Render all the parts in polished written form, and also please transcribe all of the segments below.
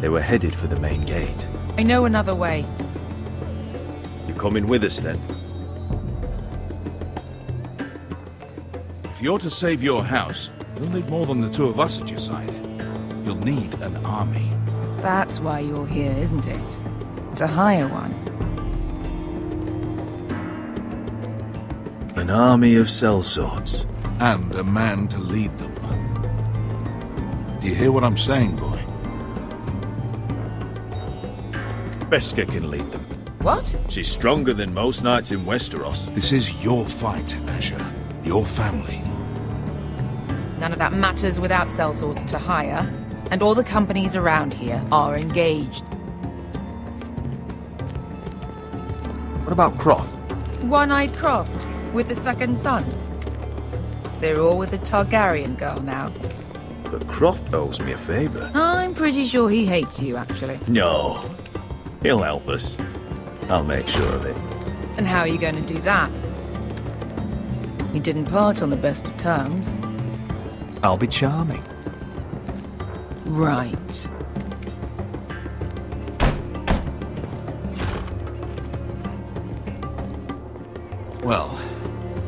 They were headed for the main gate. I know another way. You coming with us then? If you're to save your house, you'll need more than the two of us at your side. You'll need an army. That's why you're here, isn't it? To hire one. An army of sellswords. And a man to lead them. Do you hear what I'm saying, boy? Beskha can lead them. What? She's stronger than most knights in Westeros. This is your fight, Asher. Your family. None of that matters without sellswords to hire, and all the companies around here are engaged. What about Croft? One-Eyed Croft, with the Second Sons. They're all with the Targaryen girl now. But Croft owes me a favor. I'm pretty sure he hates you, actually. No. He'll help us. I'll make sure of it. And how are you going to do that? You didn't part on the best of terms. I'll be charming. Right. Well,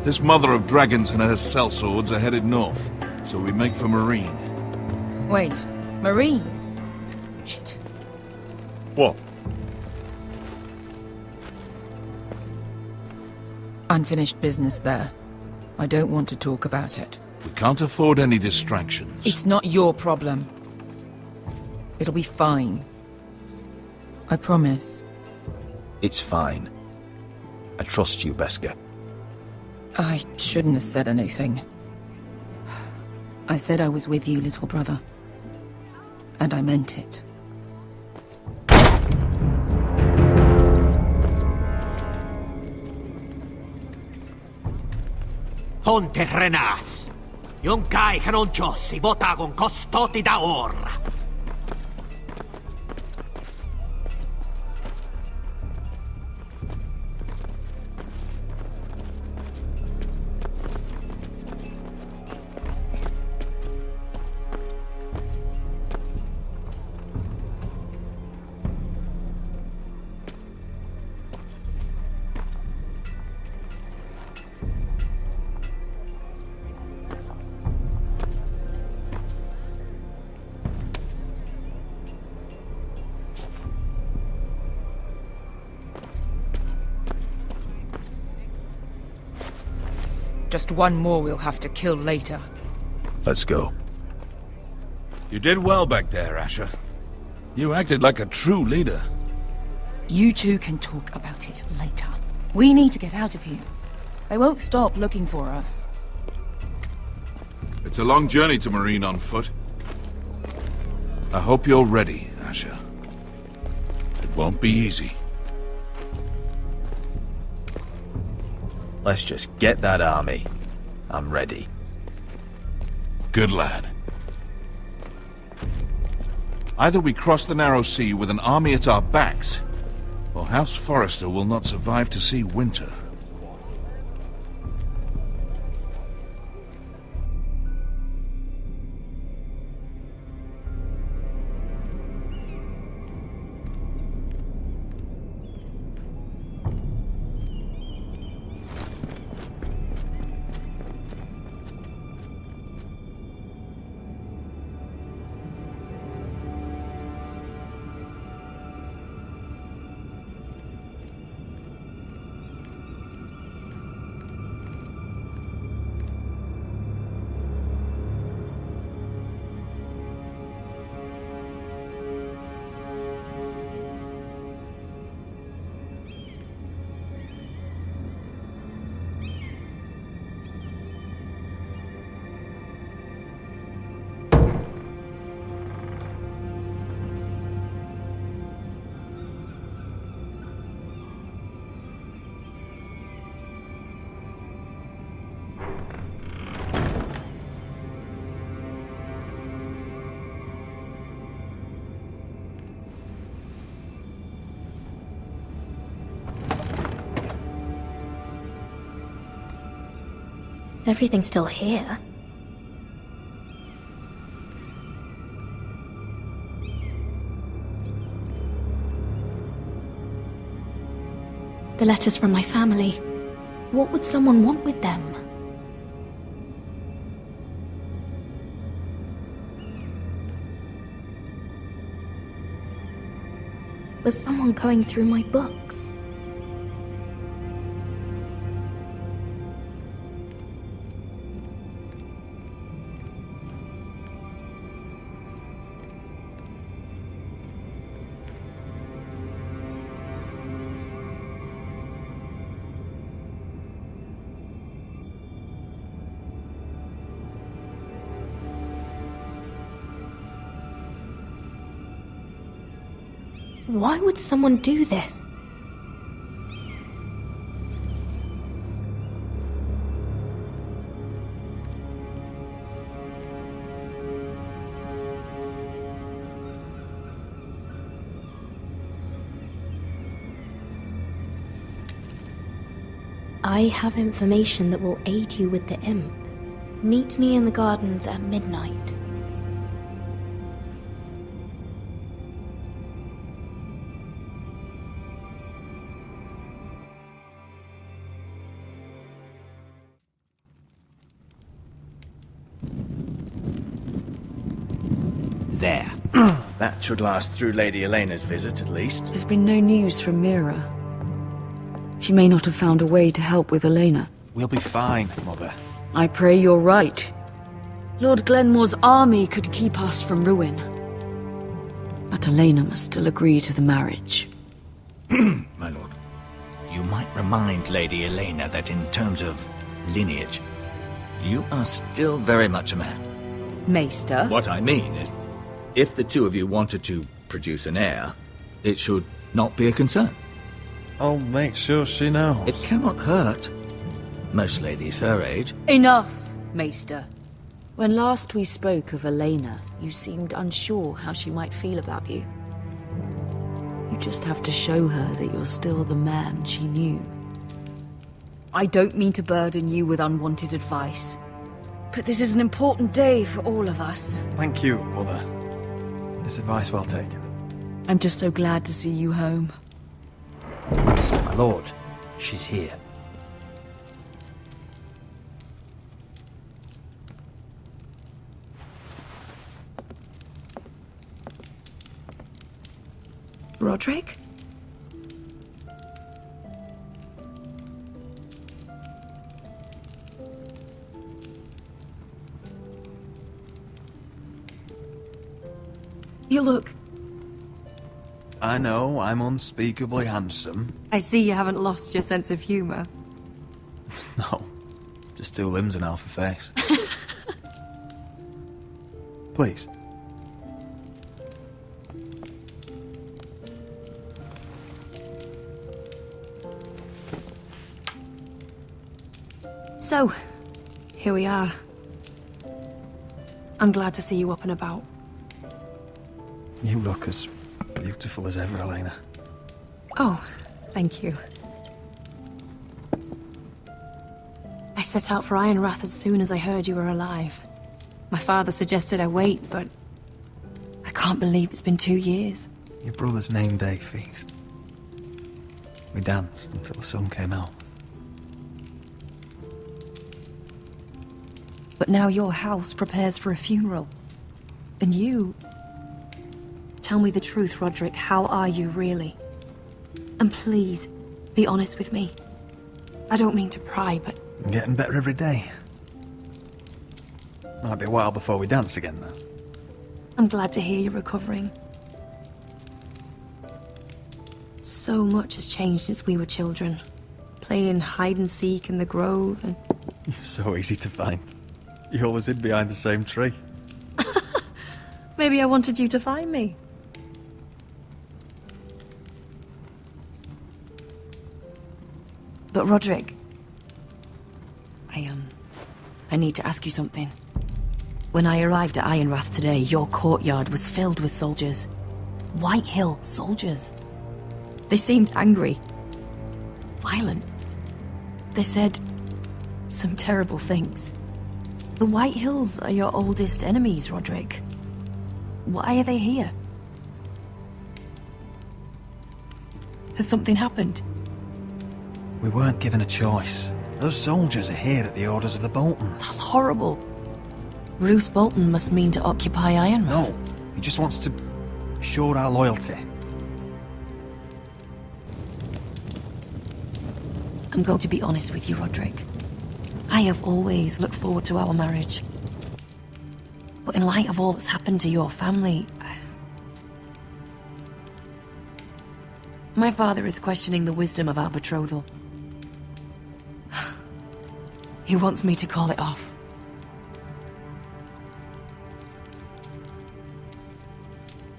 this mother of dragons and her sellswords are headed north, so we make for Marine. Wait, Marine? Shit. What? Unfinished business there. I don't want to talk about it. We can't afford any distractions. It's not your problem. It'll be fine. I promise. It's fine. I trust you, Beskha. I shouldn't have said anything. I said I was with you, little brother. And I meant it. Honte Renas. Yung kai hanoncho si botagon kostoti da or. Just one more we'll have to kill later. Let's go. You did well back there, Asher. You acted like a true leader. You two can talk about it later. We need to get out of here. They won't stop looking for us. It's a long journey to Marine on foot. I hope you're ready, Asher. It won't be easy. Let's just get that army. I'm ready. Good lad. Either we cross the narrow sea with an army at our backs, or House Forrester will not survive to see winter. Everything's still here. the letters from my family. What would someone want with them? Was someone going through my books? Why would someone do this? I have information that will aid you with the imp. Meet me in the gardens at midnight. There. That should last through Lady Elena's visit, at least. There's been no news from Mira. She may not have found a way to help with Elena. We'll be fine, Mother. I pray you're right. Lord Glenmore's army could keep us from ruin. But Elena must still agree to the marriage. My lord, you might remind Lady Elena that in terms of lineage, you are still very much a man. Maester? What I mean is, if the two of you wanted to produce an heir, it should not be a concern. I'll make sure she knows. It cannot hurt. Most ladies her age. Enough, Maester. When last we spoke of Elena, you seemed unsure how she might feel about you. You just have to show her that you're still the man she knew. I don't mean to burden you with unwanted advice, but this is an important day for all of us. Thank you, Mother. This advice well taken. I'm just so glad to see you home. My lord, she's here. Roderick? You look... I know I'm unspeakably handsome. I see you haven't lost your sense of humor. No, just two limbs and half a face. Please. So, here we are. I'm glad to see you up and about. You look as beautiful as ever, Elena. Oh, thank you. I set out for Ironrath as soon as I heard you were alive. My father suggested I wait, but I can't believe it's been 2 years. Your brother's name day feast. We danced until the sun came out. But now your house prepares for a funeral. And you... Tell me the truth, Roderick. How are you, really? And please, be honest with me. I don't mean to pry, but... I'm getting better every day. Might be a while before we dance again, though. I'm glad to hear you're recovering. So much has changed since we were children. Playing hide and seek in the grove and... You're so easy to find. You always hid behind the same tree. Maybe I wanted you to find me. But Roderick, I need to ask you something. When I arrived at Ironrath today, your courtyard was filled with soldiers. Whitehill soldiers. They seemed angry. Violent. They said some terrible things. The Whitehills are your oldest enemies, Roderick. Why are they here? Has something happened? We weren't given a choice. Those soldiers are here at the orders of the Boltons. That's horrible. Roose Bolton must mean to occupy Ironrath. No, he just wants to assure our loyalty. I'm going to be honest with you, Roderick. I have always looked forward to our marriage. But in light of all that's happened to your family... My father is questioning the wisdom of our betrothal. He wants me to call it off.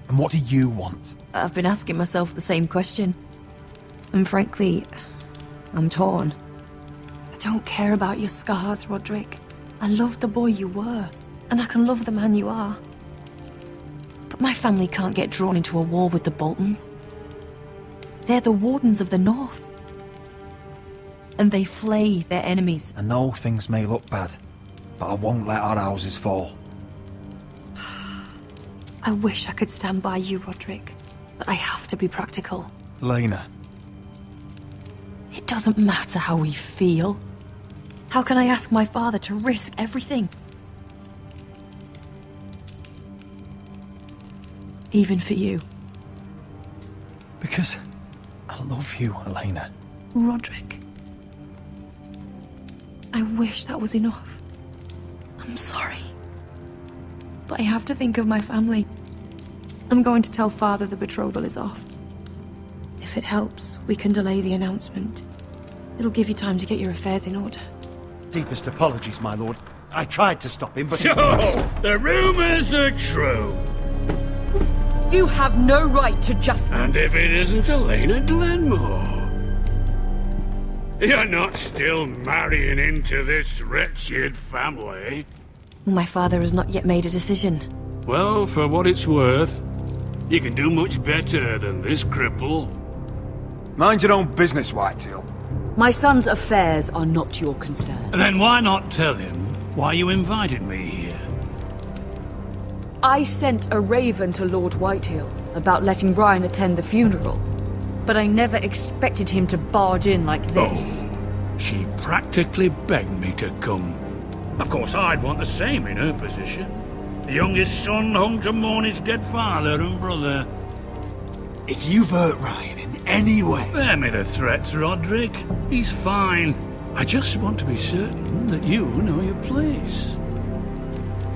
And what do you want? I've been asking myself the same question. And frankly, I'm torn. I don't care about your scars, Roderick. I love the boy you were, and I can love the man you are. But my family can't get drawn into a war with the Boltons. They're the Wardens of the North. And they flay their enemies. I know things may look bad, but I won't let our houses fall. I wish I could stand by you, Roderick, but I have to be practical. Lena. It doesn't matter how we feel. How can I ask my father to risk everything? Even for you. Because I love you, Elena. Roderick. I wish that was enough. I'm sorry. But I have to think of my family. I'm going to tell Father the betrothal is off. If it helps, we can delay the announcement. It'll give you time to get your affairs in order. Deepest apologies, my lord. I tried to stop him, but... So, the rumors are true. You have no right to just... And if it isn't Elena Glenmore? You're not still marrying into this wretched family? My father has not yet made a decision. Well, for what it's worth, you can do much better than this cripple. Mind your own business, Whitetail. My son's affairs are not your concern. Then why not tell him why you invited me here? I sent a raven to Lord Whitehill about letting Ryan attend the funeral. But I never expected him to barge in like this. Oh, she practically begged me to come. Of course, I'd want the same in her position. The youngest son home to mourn his dead father and brother. If you've hurt Ryan in any way... Spare me the threats, Roderick. He's fine. I just want to be certain that you know your place.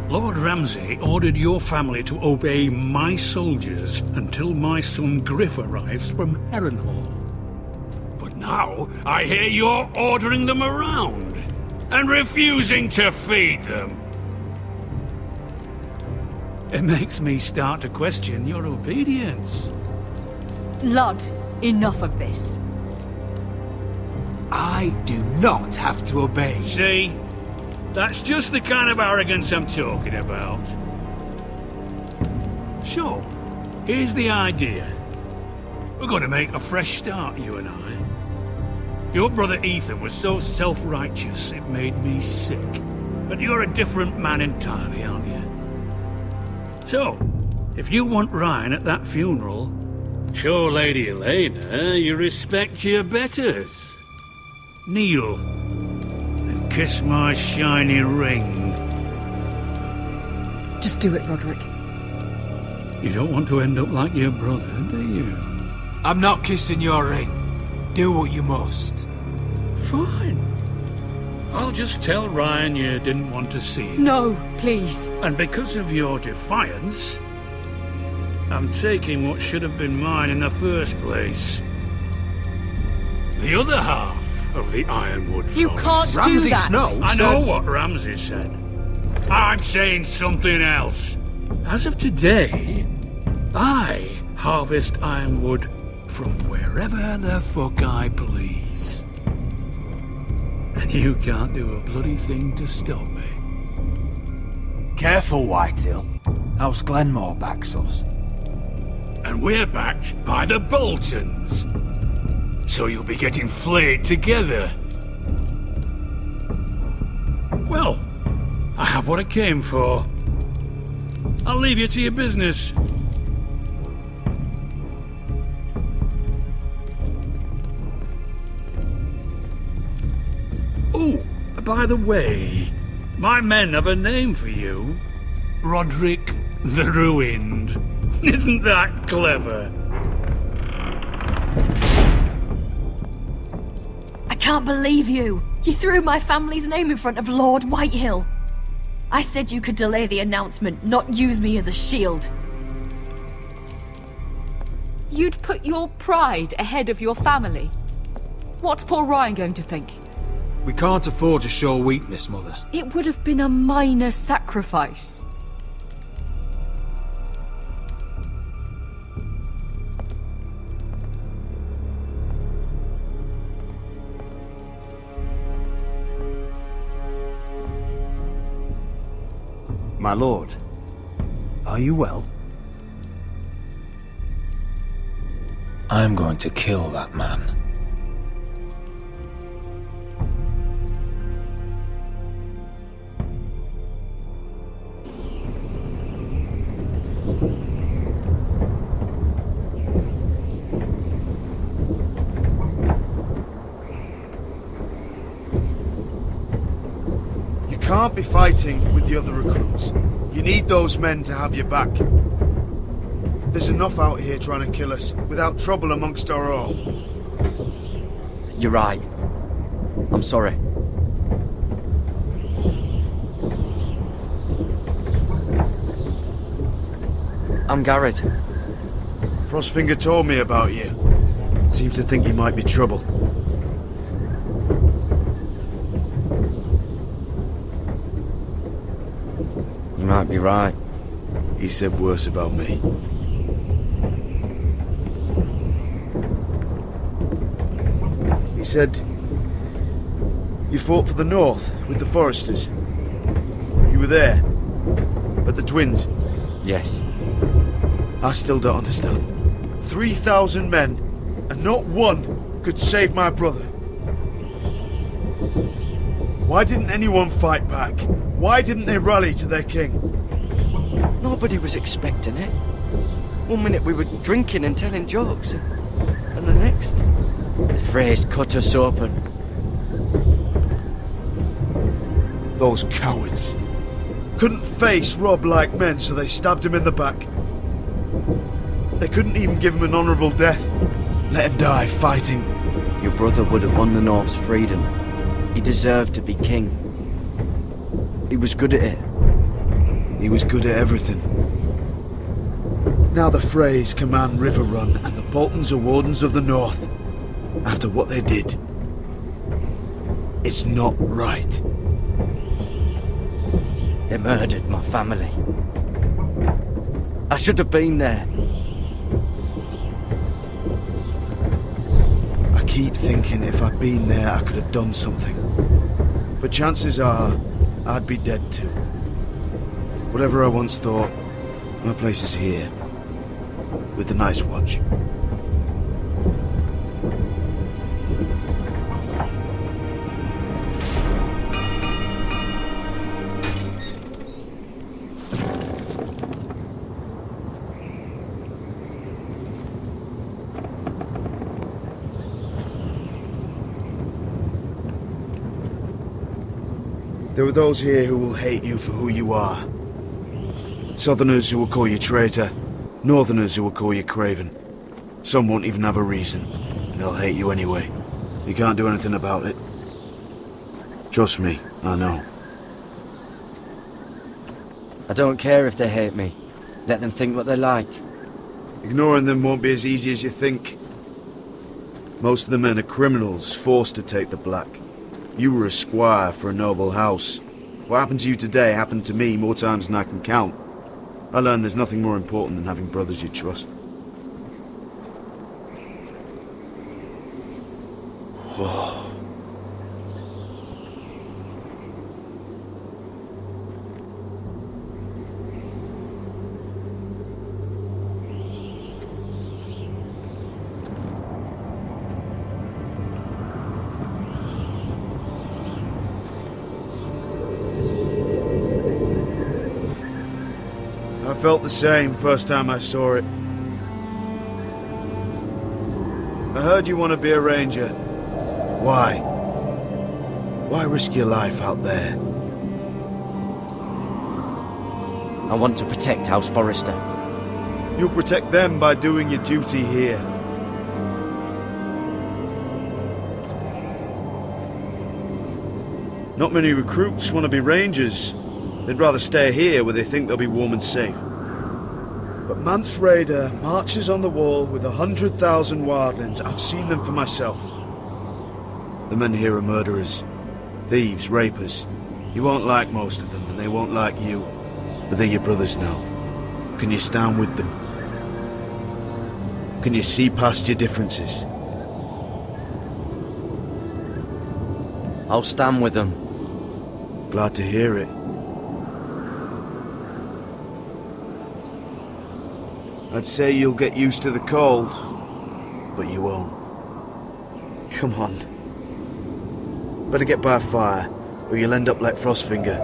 Lord Ramsay ordered your family to obey my soldiers until my son Griff arrives from Harrenhal. But now I hear you're ordering them around and refusing to feed them. It makes me start to question your obedience. Lud, enough of this. I do not have to obey. See? That's just the kind of arrogance I'm talking about. So, here's the idea. We're going to make a fresh start, you and I. Your brother Ethan was so self-righteous it made me sick. But you're a different man entirely, aren't you? So, if you want Ryan at that funeral, show Lady Elena you respect your betters. Kneel. Kiss my shiny ring. Just do it, Roderick. You don't want to end up like your brother, do you? I'm not kissing your ring. Do what you must. Fine. I'll just tell Ryan you didn't want to see him. No, please. And because of your defiance, I'm taking what should have been mine in the first place. The other half of the Ironwood Forest. You can't Ramsay do that. Snow I said... know what Ramsay said. I'm saying something else. As of today, I harvest ironwood from wherever the fuck I please. And you can't do a bloody thing to stop me. Careful, Whitetail. House Glenmore backs us. And we're backed by the Boltons. So you'll be getting flayed together. Well, I have what I came for. I'll leave you to your business. by the way, my men have a name for you. Roderick the Ruined. Isn't that clever? I can't believe you! You threw my family's name in front of Lord Whitehill! I said you could delay the announcement, not use me as a shield. You'd put your pride ahead of your family. What's poor Ryan going to think? We can't afford to show weakness, Mother. It would have been a minor sacrifice. My lord, are you well? I'm going to kill that man. You can't be fighting with the other recruits. You need those men to have your back. There's enough out here trying to kill us, without trouble amongst our own. You're right. I'm sorry. I'm Garrett. Frostfinger told me about you. Seems to think you might be trouble. You might be right. He said worse about me. He said you fought for the North with the Foresters. You were there, at the Twins. Yes. I still don't understand. 3,000 men, and not one could save my brother. Why didn't anyone fight back? Why didn't they rally to their king? Nobody was expecting it. One minute we were drinking and telling jokes, and the next, the Freys cut us open. Those cowards. Couldn't face Robb like men, so they stabbed him in the back. They couldn't even give him an honourable death. Let him die fighting. Your brother would have won the North's freedom. He deserved to be king. He was good at it. He was good at everything. Now the Freys command Riverrun, and the Boltons are Wardens of the North. After what they did. It's not right. They murdered my family. I should have been there. I keep thinking if I'd been there, I could have done something. But chances are, I'd be dead too. Whatever I once thought, my place is here. With the Night's Watch. There are those here who will hate you for who you are. Southerners who will call you traitor, Northerners who will call you craven. Some won't even have a reason. They'll hate you anyway. You can't do anything about it. Trust me, I know. I don't care if they hate me. Let them think what they like. Ignoring them won't be as easy as you think. Most of the men are criminals, forced to take the black. You were a squire for a noble house. What happened to you today happened to me more times than I can count. I learned there's nothing more important than having brothers you trust. Whoa. I felt the same first time I saw it. I heard you want to be a ranger. Why? Why risk your life out there? I want to protect House Forrester. You'll protect them by doing your duty here. Not many recruits want to be rangers. They'd rather stay here where they think they'll be warm and safe. But Mance Rayder marches on the wall with 100,000 wildlings. I've seen them for myself. The men here are murderers, thieves, rapers. You won't like most of them, and they won't like you. But they're your brothers now. Can you stand with them? Can you see past your differences? I'll stand with them. Glad to hear it. I'd say you'll get used to the cold, but you won't. Come on. Better get by a fire, or you'll end up like Frostfinger.